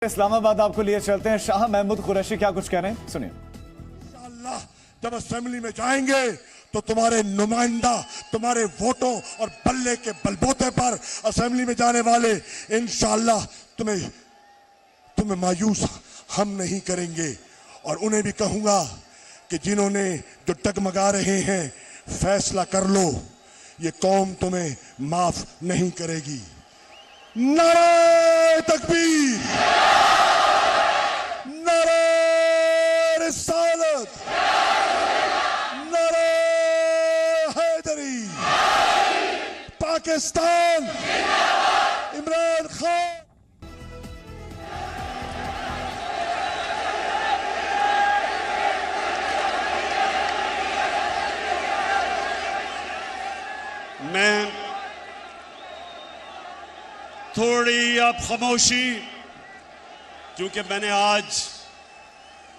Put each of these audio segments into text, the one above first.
इस्लामाबाद आपको लिए चलते हैं। शाह महमूद कुरैशी क्या कुछ कह रहे हैं, सुनिए। इंशाअल्लाह जब असेंबली में जाएंगे तो तुम्हारे नुमाइंदा तुम्हारे वोटों और बल्ले के बलबूते पर असेंबली में जाने वाले इंशाअल्लाह तुम्हें मायूस हम नहीं करेंगे। और उन्हें भी कहूंगा कि जिन्होंने जो डगमगा रहे हैं फैसला कर लो, ये कौम तुम्हें माफ नहीं करेगी। नारे तकबीर, नारे रिसालत, नारे हैदरी, पाकिस्तान, इमरान खान। मैं थोड़ी अब खामोशी, क्योंकि मैंने आज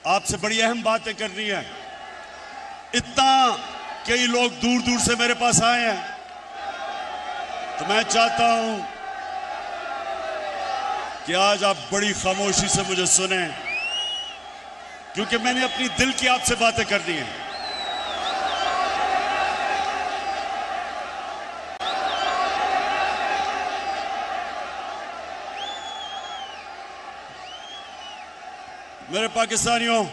आपसे बड़ी अहम बातें करनी है। इतना कई लोग दूर दूर से मेरे पास आए हैं, तो मैं चाहता हूं कि आज आप बड़ी खामोशी से मुझे सुने, क्योंकि मैंने अपनी दिल की आपसे बातें करनी है। मेरे पाकिस्तानियों,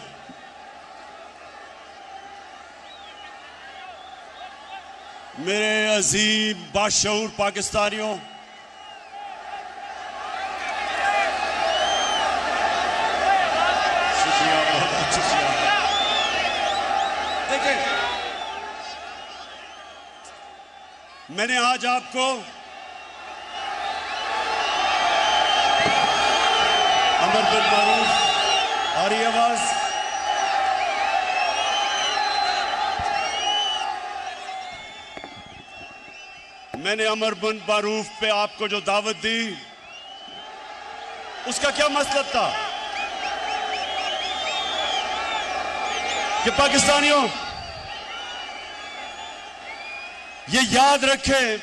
मेरे अजीम बाशऊर पाकिस्तानियों, शुक्रिया, बहुत शुक्रिया। देखिए, मैंने आज आपको अमर बिन मारूफ, आ रही आवाज, मैंने अमर बिन मारूफ पे आपको जो दावत दी, उसका क्या मतलब था कि पाकिस्तानियों ये याद रखें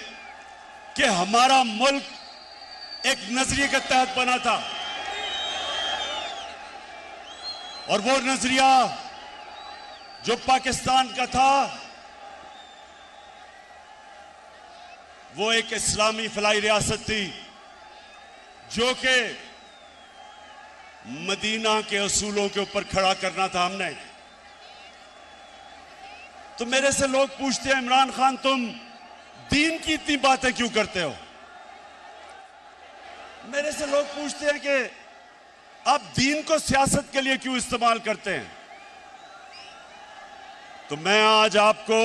कि हमारा मुल्क एक नजरिए के तहत बना था, और वो नजरिया जो पाकिस्तान का था वो एक इस्लामी फलाई रियासत थी, जो कि मदीना के असूलों के ऊपर खड़ा करना था हमने। तो मेरे से लोग पूछते हैं, इमरान खान तुम दीन की इतनी बातें क्यों करते हो? मेरे से लोग पूछते हैं कि आप दीन को सियासत के लिए क्यों इस्तेमाल करते हैं? तो मैं आज आपको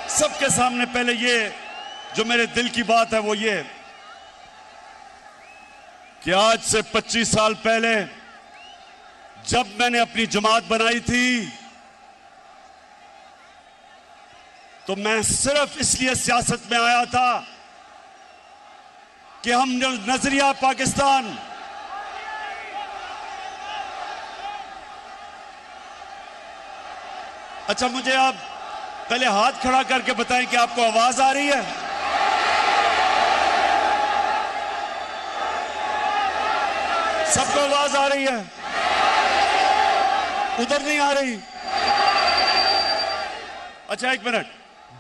सबके सामने पहले ये जो मेरे दिल की बात है वो ये कि आज से 25 साल पहले जब मैंने अपनी जमात बनाई थी, तो मैं सिर्फ इसलिए सियासत में आया था कि हम नजरिया पाकिस्तान, अच्छा मुझे आप पहले हाथ खड़ा करके बताएं कि आपको आवाज आ रही है? सबको आवाज आ रही है? उधर नहीं आ रही? अच्छा एक मिनट,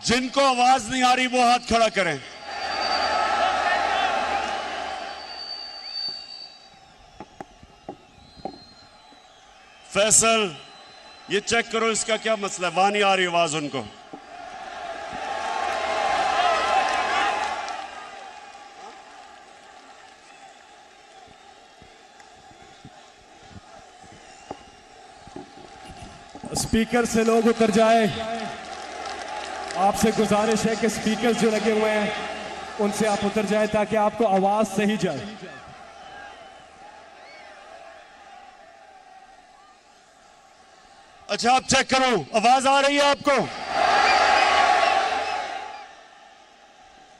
जिनको आवाज नहीं आ रही वो हाथ खड़ा करें। फैसल, ये चेक करो इसका क्या मसला है, वहां नहीं आ रही आवाज उनको। स्पीकर से लोग उतर जाए। आपसे गुजारिश है कि स्पीकर जो लगे हुए हैं उनसे आप उतर जाए ताकि आपको आवाज सही जाए। अच्छा आप चेक करो, आवाज आ रही है आपको?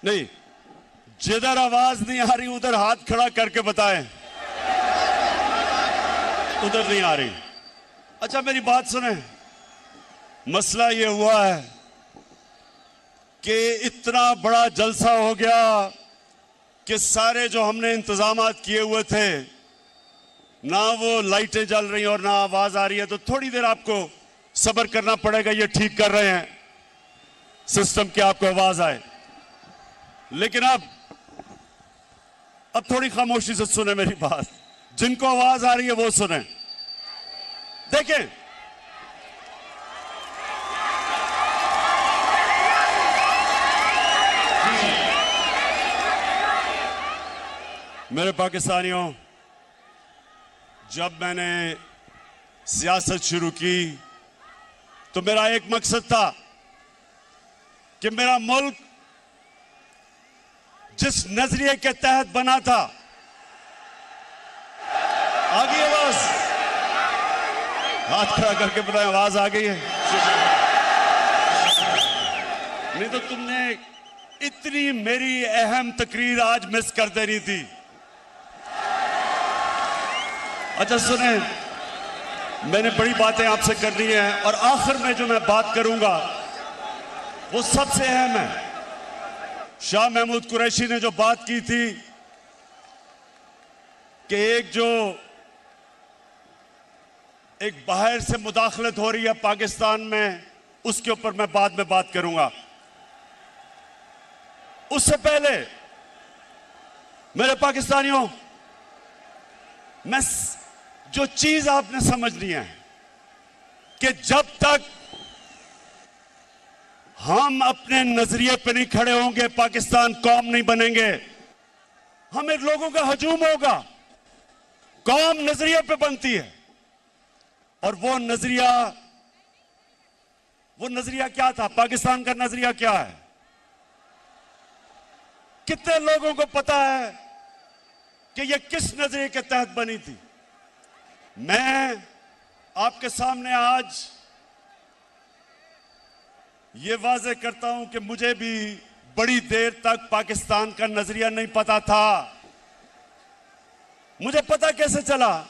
नहीं, जिधर आवाज नहीं आ रही उधर हाथ खड़ा करके बताएं। उधर नहीं आ रही? अच्छा मेरी बात सुने, मसला ये हुआ है कि इतना बड़ा जलसा हो गया कि सारे जो हमने इंतजामात किए हुए थे ना वो लाइटें जल रही और ना आवाज आ रही है, तो थोड़ी देर आपको सब्र करना पड़ेगा। ये ठीक कर रहे हैं सिस्टम की आपको आवाज आए, लेकिन अब थोड़ी खामोशी से सुने मेरी बात। जिनको आवाज आ रही है वो सुने। देखें, मेरे पाकिस्तानियों, जब मैंने सियासत शुरू की तो मेरा एक मकसद था कि मेरा मुल्क जिस नजरिए के तहत बना था, आ गई आवाज? हाथ खड़ा करके बताएं, आवाज आ गई है? नहीं तो तुमने इतनी मेरी अहम तकरीर आज मिस कर देनी थी। अच्छा सुने, मैंने बड़ी बातें आपसे करनी है और आखिर में जो मैं बात करूंगा वो सबसे अहम है। शाह महमूद कुरैशी ने जो बात की थी कि एक बाहर से मुदाखलत हो रही है पाकिस्तान में, उसके ऊपर मैं बाद में बात करूंगा। उससे पहले मेरे पाकिस्तानियों, मैं जो चीज आपने समझनी है कि जब तक हम अपने नजरिए पे नहीं खड़े होंगे पाकिस्तान कौम नहीं बनेंगे। हमें लोगों का हजूम होगा। कौम नजरिए पे बनती है और वो नजरिया क्या था? पाकिस्तान का नजरिया क्या है? कितने लोगों को पता है कि ये किस नजरिए के तहत बनी थी? मैं आपके सामने आज ये वाज़ेह करता हूं कि मुझे भी बड़ी देर तक पाकिस्तान का नजरिया नहीं पता था। मुझे पता कैसे चला?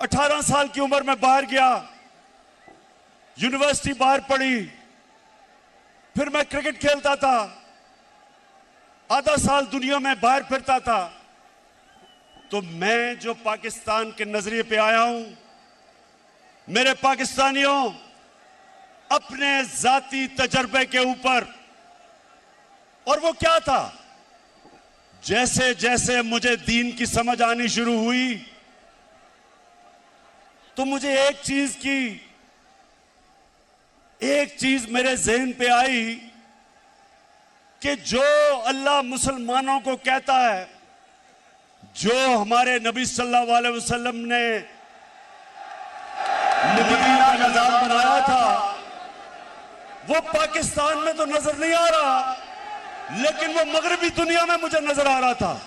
18 साल की उम्र में बाहर गया, यूनिवर्सिटी बाहर पढ़ी, फिर मैं क्रिकेट खेलता था, आधा साल दुनिया में बाहर फिरता था। तो मैं जो पाकिस्तान के नजरिए पे आया हूं, मेरे पाकिस्तानियों, अपने जाती तजर्बे के ऊपर। और वो क्या था? जैसे जैसे मुझे दीन की समझ आनी शुरू हुई तो मुझे एक चीज मेरे ज़हन पे आई कि जो अल्लाह मुसलमानों को कहता है, जो हमारे नबी सल्लल्लाहु अलैहि वसल्लम ने मदीना का निजाम बनाया था, वो पाकिस्तान में तो नजर नहीं आ रहा, लेकिन वो मगरबी दुनिया में मुझे नजर आ रहा था।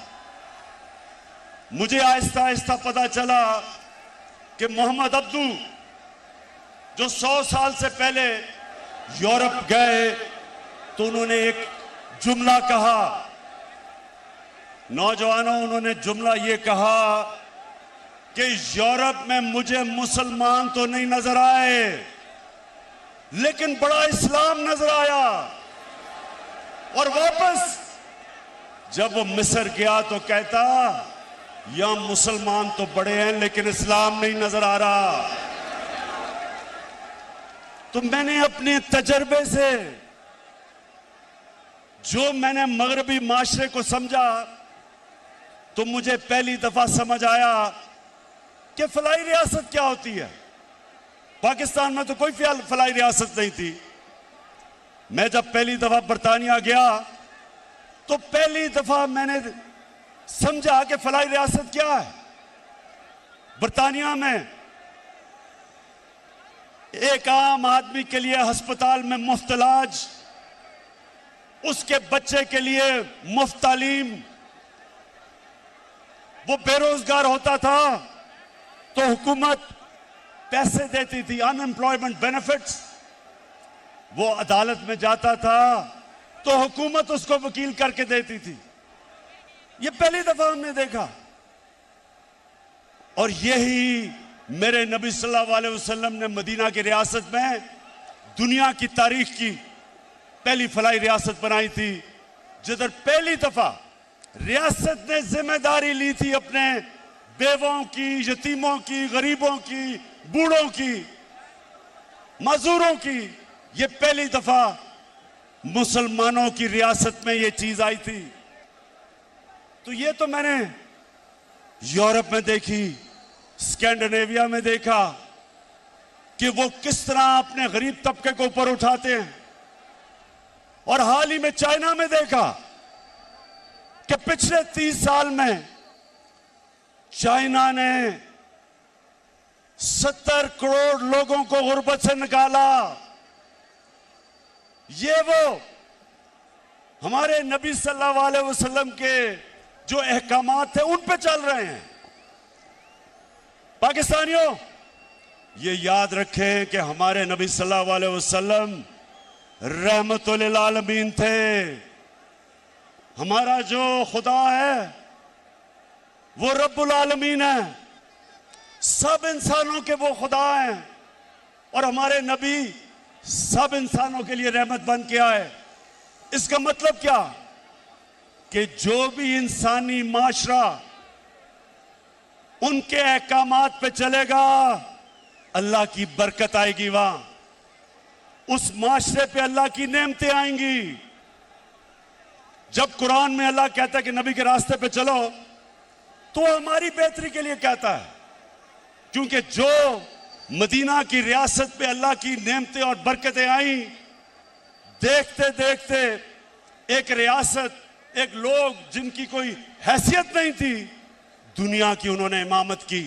मुझे आहिस्ता आहिस्ता पता चला कि मोहम्मद अब्दू जो 100 साल से पहले यूरोप गए तो उन्होंने एक जुमला कहा। नौजवानों, उन्होंने जुमला ये कहा कि यूरोप में मुझे मुसलमान तो नहीं नजर आए, लेकिन बड़ा इस्लाम नजर आया। और वापस जब वो मिस्र गया तो कहता, यहां मुसलमान तो बड़े हैं लेकिन इस्लाम नहीं नजर आ रहा। तो मैंने अपने तजर्बे से जो मैंने मगरबी माशरे को समझा, तो मुझे पहली दफा समझ आया कि फलाई रियासत क्या होती है। पाकिस्तान में तो कोई फलाई रियासत नहीं थी। मैं जब पहली दफा बरतानिया गया तो पहली दफा मैंने समझा कि फलाई रियासत क्या है। बरतानिया में एक आम आदमी के लिए अस्पताल में मुफ्त इलाज, उसके बच्चे के लिए मुफ्त तालीम। वो बेरोजगार होता था तो हुकूमत पैसे देती थी, अनएम्प्लॉयमेंट बेनिफिट्स। वो अदालत में जाता था तो हुकूमत उसको वकील करके देती थी। ये पहली दफा हमने देखा। और यही मेरे नबी सल्लल्लाहु अलैहि वसल्लम ने मदीना की रियासत में दुनिया की तारीख की पहली फलाई रियासत बनाई थी, जिधर पहली दफा रियासत ने जिम्मेदारी ली थी अपने बेवों की, यतीमों की, गरीबों की, बूढ़ों की, मजदूरों की। ये पहली दफा मुसलमानों की रियासत में ये चीज आई थी। तो ये तो मैंने यूरोप में देखी, स्कैंडिनेविया में देखा कि वो किस तरह अपने गरीब तबके को ऊपर उठाते हैं। और हाल ही में चाइना में देखा कि पिछले 30 साल में चाइना ने 70 करोड़ लोगों को गुर्बत से निकाला। ये वो हमारे नबी सल्लल्लाहु अलैहि वसल्लम के जो अहकामात थे उन पे चल रहे हैं। पाकिस्तानियों, ये याद रखें कि हमारे नबी सल्लल्लाहु अलैहि वसल्लम रहमतुल लिल आलमीन थे। हमारा जो खुदा है वो रब्बुल आलमीन है, सब इंसानों के वो खुदा हैं। और हमारे नबी सब इंसानों के लिए रहमत बन के आए। इसका मतलब क्या कि जो भी इंसानी माशरा उनके अहकामात पे चलेगा, अल्लाह की बरकत आएगी। वहां उस माशरे पे अल्लाह की नेमतें आएंगी। जब कुरान में अल्लाह कहता है कि नबी के रास्ते पे चलो, तो हमारी बेहतरी के लिए कहता है, क्योंकि जो मदीना की रियासत पे अल्लाह की नेमतें और बरकतें आई, देखते देखते एक रियासत, एक लोग जिनकी कोई हैसियत नहीं थी, दुनिया की उन्होंने इमामत की,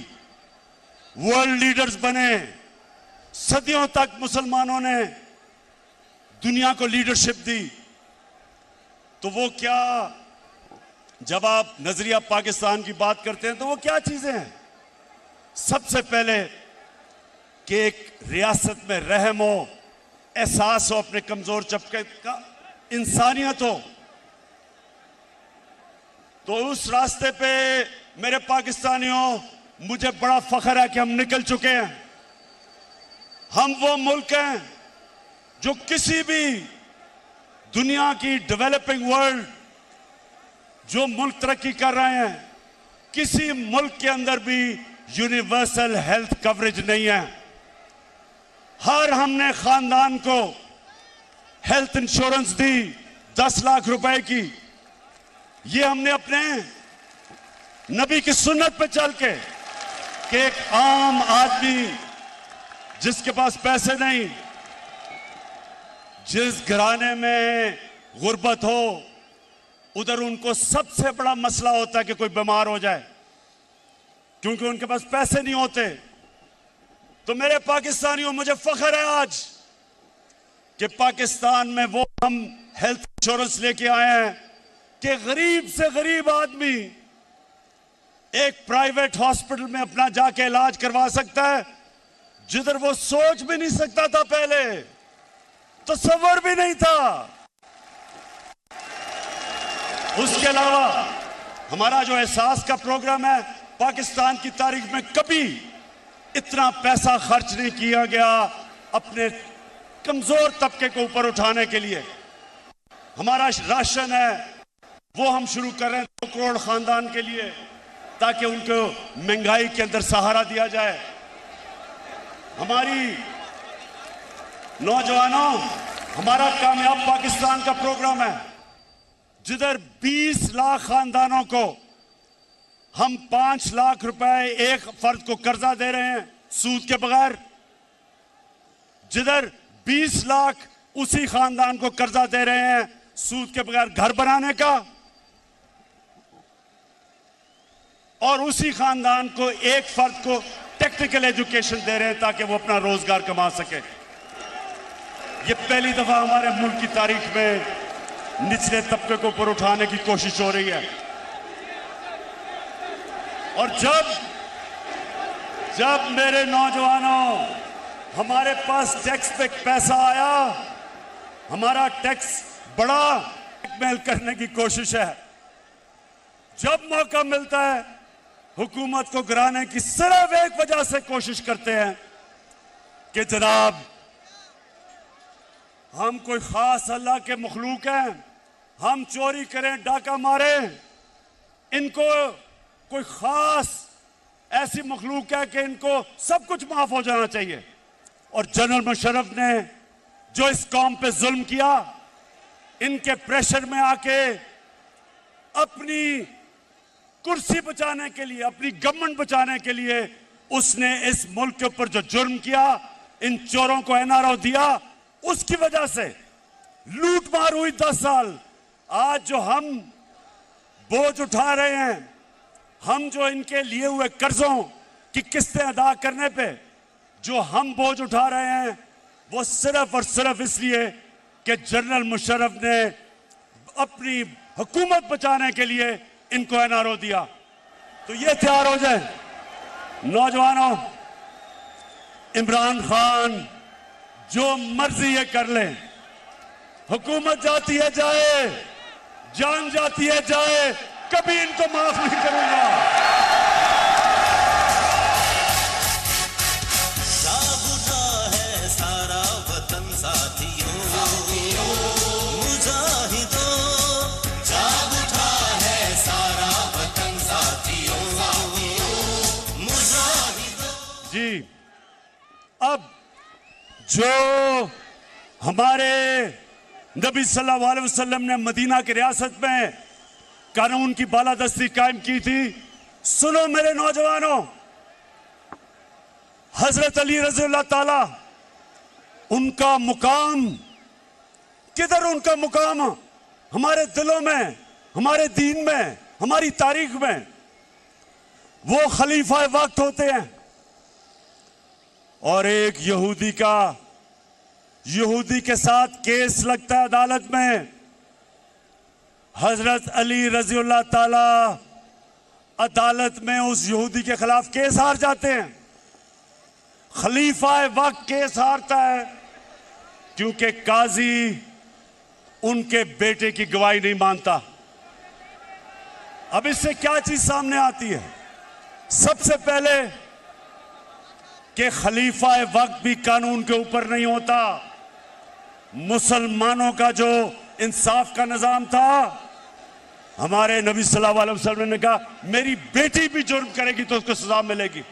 वर्ल्ड लीडर्स बने। सदियों तक मुसलमानों ने दुनिया को लीडरशिप दी। तो वो क्या, जब आप नजरिया पाकिस्तान की बात करते हैं तो वो क्या चीजें हैं? सबसे पहले कि एक रियासत में रहम हो, एहसास हो अपने कमजोर तबके का, इंसानियत हो। तो उस रास्ते पे मेरे पाकिस्तानियों, मुझे बड़ा फख्र है कि हम निकल चुके हैं। हम वो मुल्क हैं जो किसी भी दुनिया की डेवलपिंग वर्ल्ड, जो मुल्क तरक्की कर रहे हैं, किसी मुल्क के अंदर भी यूनिवर्सल हेल्थ कवरेज नहीं है। हर हमने खानदान को हेल्थ इंश्योरेंस दी 10 लाख रुपए की। ये हमने अपने नबी की सुन्नत पे चल के, कि एक आम आदमी जिसके पास पैसे नहीं, जिस घराने में गुर्बत हो, उधर उनको सबसे बड़ा मसला होता है कि कोई बीमार हो जाए, क्योंकि उनके पास पैसे नहीं होते। तो मेरे पाकिस्तानियों, मुझे फख्र है आज कि पाकिस्तान में वो हम हेल्थ इंश्योरेंस लेके आए हैं कि गरीब से गरीब आदमी एक प्राइवेट हॉस्पिटल में अपना जाके इलाज करवा सकता है, जिधर वो सोच भी नहीं सकता था, पहले तसव्वुर भी नहीं था। उसके अलावा हमारा जो एहसास का प्रोग्राम है, पाकिस्तान की तारीख में कभी इतना पैसा खर्च नहीं किया गया अपने कमजोर तबके को ऊपर उठाने के लिए। हमारा राशन है वो हम शुरू कर रहे हैं 2 करोड़ खानदान के लिए, ताकि उनको महंगाई के अंदर सहारा दिया जाए। हमारी नौजवानों, हमारा कामयाब पाकिस्तान का प्रोग्राम है, जिधर 20 लाख खानदानों को हम 5 लाख रुपए एक फर्द को कर्जा दे रहे हैं सूद के बगैर, जिधर 20 लाख उसी खानदान को कर्जा दे रहे हैं सूद के बगैर घर बनाने का, और उसी खानदान को एक फर्द को टेक्निकल एजुकेशन दे रहे हैं ताकि वो अपना रोजगार कमा सके। ये पहली दफा हमारे मुल्क की तारीख में निचले तबके को ऊपर उठाने की कोशिश हो रही है। और जब मेरे नौजवानों, हमारे पास टैक्स पे पैसा आया, हमारा टैक्स बड़ा ब्लैकमेल करने की कोशिश है। जब मौका मिलता है हुकूमत को गिराने की सिर्फ एक वजह से कोशिश करते हैं कि जनाब हम कोई खास अल्लाह के मखलूक हैं, हम चोरी करें, डाका मारें, इनको कोई खास ऐसी मखलूक है कि इनको सब कुछ माफ हो जाना चाहिए। और जनरल मुशर्रफ ने जो इस कौम पे जुल्म किया, इनके प्रेशर में आके अपनी कुर्सी बचाने के लिए, अपनी गवर्नमेंट बचाने के लिए उसने इस मुल्क के ऊपर जो जुर्म किया, इन चोरों को एनआरओ दिया, उसकी वजह से लूट मार हुई 10 साल। आज जो हम बोझ उठा रहे हैं, हम जो इनके लिए हुए कर्जों की किस्तें अदा करने पे जो हम बोझ उठा रहे हैं, वो सिर्फ और सिर्फ इसलिए कि जनरल मुशर्रफ ने अपनी हुकूमत बचाने के लिए इनको एनआरओ दिया। तो ये तैयार हो जाए नौजवानों, इमरान खान जो मर्जी ये कर ले, हुकूमत जाती है जाए, जान जाती है जाए, कभी इनको माफ नहीं करूंगा। जाग उठा है सारा वतन साथियों, मुजाहिदों, जाग उठा है सारा वतन साथियों, मुजाहिदों। जी, अब जो हमारे नबी सल्लल्लाहु अलैहि वसल्लम ने मदीना की रियासत में कानून की बालादस्ती कायम की थी, सुनो मेरे नौजवानों, हजरत अली रज़ियल्लाहु ताला, उनका मुकाम किधर? उनका मुकाम हमारे दिलों में, हमारे दीन में, हमारी तारीख में। वो खलीफा वक्त होते हैं। और एक यहूदी के साथ केस लगता है अदालत में, हजरत अली रज़ियल्लाहु ताला अदालत में उस यहूदी के खिलाफ केस हार जाते हैं। खलीफा वक्त केस हारता है क्योंकि काजी उनके बेटे की गवाही नहीं मानता। अब इससे क्या चीज सामने आती है? सबसे पहले कि खलीफा वक्त भी कानून के ऊपर नहीं होता। मुसलमानों का जो इंसाफ का निजाम था, हमारे नबी सल्लल्लाहु अलैहि वसल्लम ने कहा मेरी बेटी भी जुर्म करेगी तो उसको सजा मिलेगी।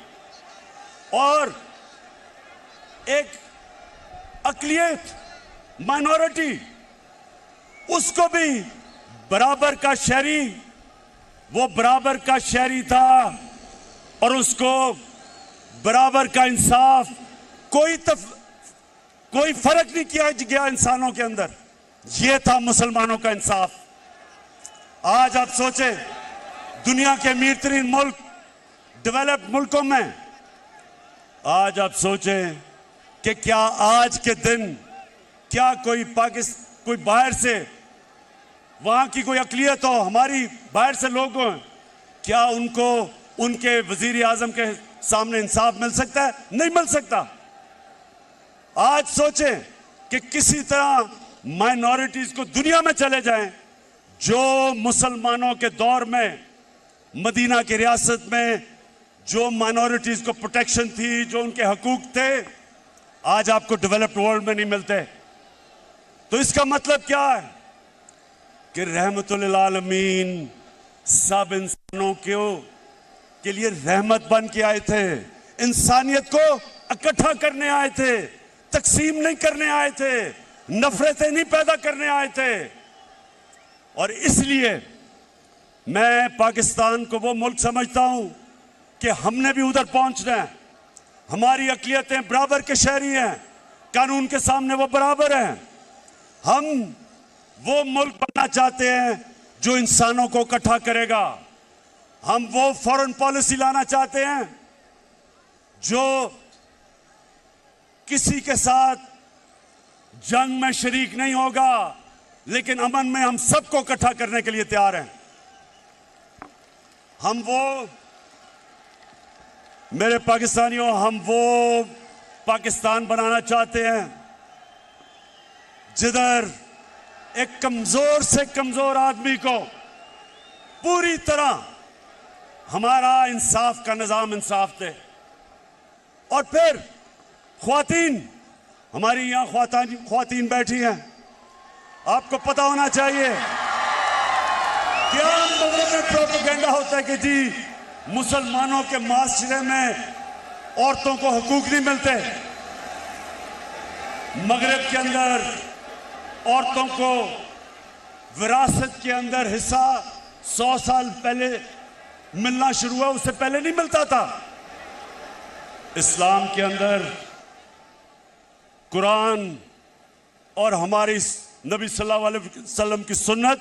और एक अकलियत, माइनॉरिटी, उसको भी बराबर का शहरी, वो बराबर का शहरी था और उसको बराबर का इंसाफ, कोई फर्क नहीं किया गया इंसानों के अंदर। ये था मुसलमानों का इंसाफ। आज आप सोचें, दुनिया के अमीर तरीन मुल्क, डेवलप्ड मुल्कों में, आज आप सोचें कि क्या आज के दिन क्या कोई बाहर से, वहां की कोई अकलियत हो, हमारी बाहर से लोग हों, क्या उनको उनके वजीर आजम के सामने इंसाफ मिल सकता है? नहीं मिल सकता। आज सोचें कि किसी तरह माइनॉरिटीज को दुनिया में चले जाएं, जो मुसलमानों के दौर में मदीना की रियासत में जो माइनॉरिटीज को प्रोटेक्शन थी, जो उनके हकूक थे, आज आपको डेवलप्ड वर्ल्ड में नहीं मिलते। तो इसका मतलब क्या है कि रहमतुल लिल आलमीन सब इंसानों के लिए रहमत बन के आए थे, इंसानियत को इकट्ठा करने आए थे, तकसीम नहीं करने आए थे, नफरतें नहीं पैदा करने आए थे। और इसलिए मैं पाकिस्तान को वो मुल्क समझता हूं कि हमने भी उधर पहुंचना है। हमारी अकलियतें बराबर के शहरी हैं, कानून के सामने वो बराबर हैं। हम वो मुल्क बनना चाहते हैं जो इंसानों को इकट्ठा करेगा। हम वो फॉरेन पॉलिसी लाना चाहते हैं जो किसी के साथ जंग में शरीक नहीं होगा, लेकिन अमन में हम सबको इकट्ठा करने के लिए तैयार हैं। हम वो, मेरे पाकिस्तानियों, हम वो पाकिस्तान बनाना चाहते हैं जिधर एक कमजोर से कमजोर आदमी को पूरी तरह हमारा इंसाफ का निजाम इंसाफ दे। और फिर ख्वातीन, हमारी यहां ख्वातीन बैठी हैं, आपको पता होना चाहिए कि आम लोगों में प्रोपेगेंडा होता है कि जी मुसलमानों के माशरे में औरतों को हकूक नहीं मिलते। मगरिब के अंदर औरतों को विरासत के अंदर हिस्सा 100 साल पहले मिलना शुरू हुआ, उससे पहले नहीं मिलता था। इस्लाम के अंदर कुरान और हमारी नबी सल्लल्लाहु अलैहि वसल्लम की सुन्नत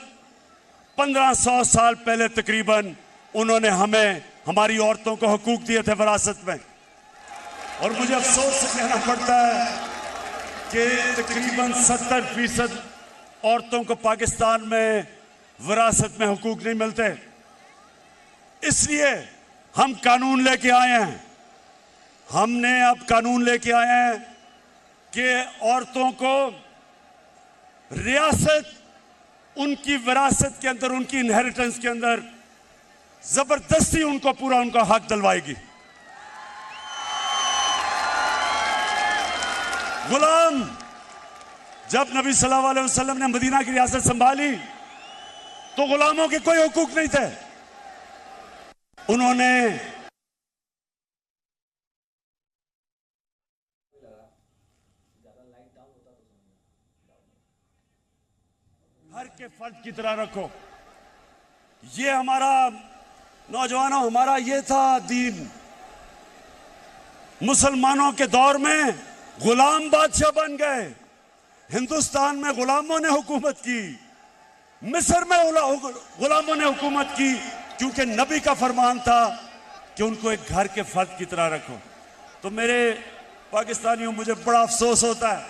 1500 साल पहले तकरीबन उन्होंने हमें, हमारी औरतों को हकूक दिए थे विरासत में। और मुझे अफसोस से कहना पड़ता है कि तकरीबन 70% औरतों को पाकिस्तान में विरासत में हकूक नहीं मिलते। इसलिए हम कानून लेके आए हैं, हमने अब कानून लेके आए हैं कि औरतों को रियासत उनकी विरासत के अंदर, उनकी इनहेरिटेंस के अंदर जबरदस्ती उनको पूरा उनका हक दिलवाएगी। गुलाम, जब नबी सल्लल्लाहु अलैहि वसल्लम ने मदीना की रियासत संभाली तो गुलामों के कोई हुकूक नहीं थे। उन्होंने घर के फर्द की तरह रखो। ये हमारा, नौजवानों, हमारा ये था दीन। मुसलमानों के दौर में गुलाम बादशाह बन गए, हिंदुस्तान में गुलामों ने हुकूमत की, मिस्र में गुलामों ने हुकूमत की, क्योंकि नबी का फरमान था कि उनको एक घर के फर्द की तरह रखो। तो मेरे पाकिस्तानियों, मुझे बड़ा अफसोस होता है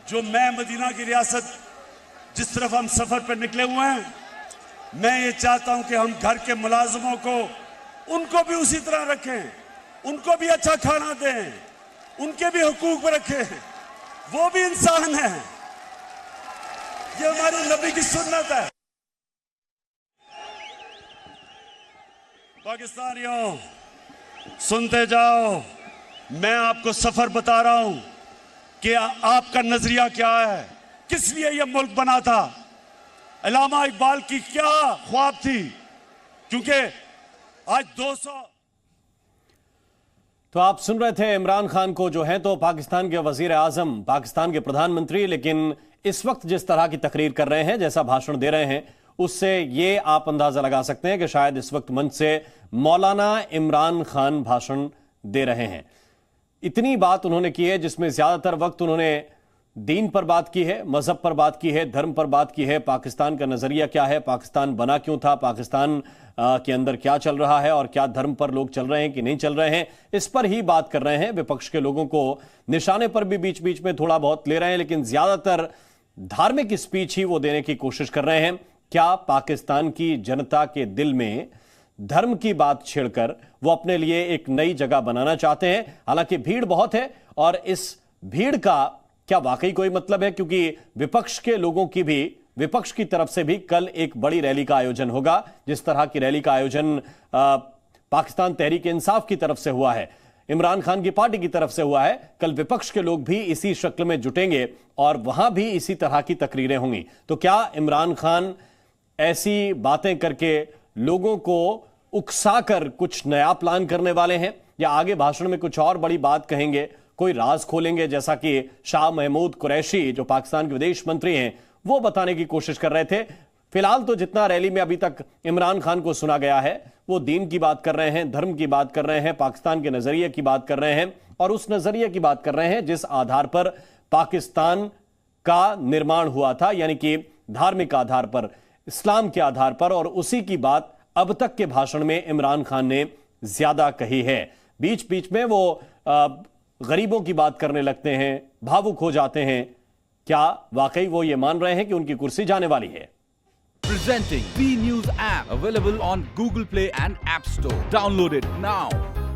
जो मैं मदीना की रियासत जिस तरफ हम सफर पर निकले हुए हैं, मैं ये चाहता हूं कि हम घर के मुलाजमों को, उनको भी उसी तरह रखें, उनको भी अच्छा खाना दें, उनके भी हुकूक रखें, वो भी इंसान है। ये हमारी नबी की सुन्नत है। पाकिस्तानियों, सुनते जाओ, मैं आपको सफर बता रहा हूं कि आपका नजरिया क्या है, किस लिए यह मुल्क बना था, अल्लामा इकबाल की क्या ख्वाब थी, क्योंकि आज 200। तो आप सुन रहे थे इमरान खान को, जो हैं तो पाकिस्तान के वजीर आजम, पाकिस्तान के प्रधानमंत्री, लेकिन इस वक्त जिस तरह की तकरीर कर रहे हैं, जैसा भाषण दे रहे हैं, उससे ये आप अंदाजा लगा सकते हैं कि शायद इस वक्त मंच से मौलाना इमरान खान भाषण दे रहे हैं। इतनी बात उन्होंने की है जिसमें ज्यादातर वक्त उन्होंने दीन पर बात की है, मजहब पर बात की है, धर्म पर बात की है, पाकिस्तान का नजरिया क्या है, पाकिस्तान बना क्यों था, पाकिस्तान के अंदर क्या चल रहा है और क्या धर्म पर लोग चल रहे हैं कि नहीं चल रहे हैं, इस पर ही बात कर रहे हैं। विपक्ष के लोगों को निशाने पर भी बीच बीच में थोड़ा बहुत ले रहे हैं, लेकिन ज्यादातर धार्मिक स्पीच ही वो देने की कोशिश कर रहे हैं। क्या पाकिस्तान की जनता के दिल में धर्म की बात छेड़कर वो अपने लिए एक नई जगह बनाना चाहते हैं? हालांकि भीड़ बहुत है और इस भीड़ का क्या वाकई कोई मतलब है? क्योंकि विपक्ष के लोगों की भी, विपक्ष की तरफ से भी कल एक बड़ी रैली का आयोजन होगा। जिस तरह की रैली का आयोजन पाकिस्तान तहरीक इंसाफ की तरफ से हुआ है, इमरान खान की पार्टी की तरफ से हुआ है, कल विपक्ष के लोग भी इसी शक्ल में जुटेंगे और वहां भी इसी तरह की तकरीरें होंगी। तो क्या इमरान खान ऐसी बातें करके लोगों को उकसाकर कुछ नया प्लान करने वाले हैं, या आगे भाषण में कुछ और बड़ी बात कहेंगे, कोई राज खोलेंगे, जैसा कि शाह महमूद कुरैशी जो पाकिस्तान के विदेश मंत्री हैं वो बताने की कोशिश कर रहे थे? फिलहाल तो जितना रैली में अभी तक इमरान खान को सुना गया है वो दीन की बात कर रहे हैं, धर्म की बात कर रहे हैं, पाकिस्तान के नजरिए की बात कर रहे हैं और उस नजरिए की बात कर रहे हैं जिस आधार पर पाकिस्तान का निर्माण हुआ था, यानी कि धार्मिक आधार पर, इस्लाम के आधार पर, और उसी की बात अब तक के भाषण में इमरान खान ने ज्यादा कही है। बीच बीच में वो गरीबों की बात करने लगते हैं, भावुक हो जाते हैं। क्या वाकई वो ये मान रहे हैं कि उनकी कुर्सी जाने वाली है? Presenting B News app, available on Google Play and App Store. Download it now.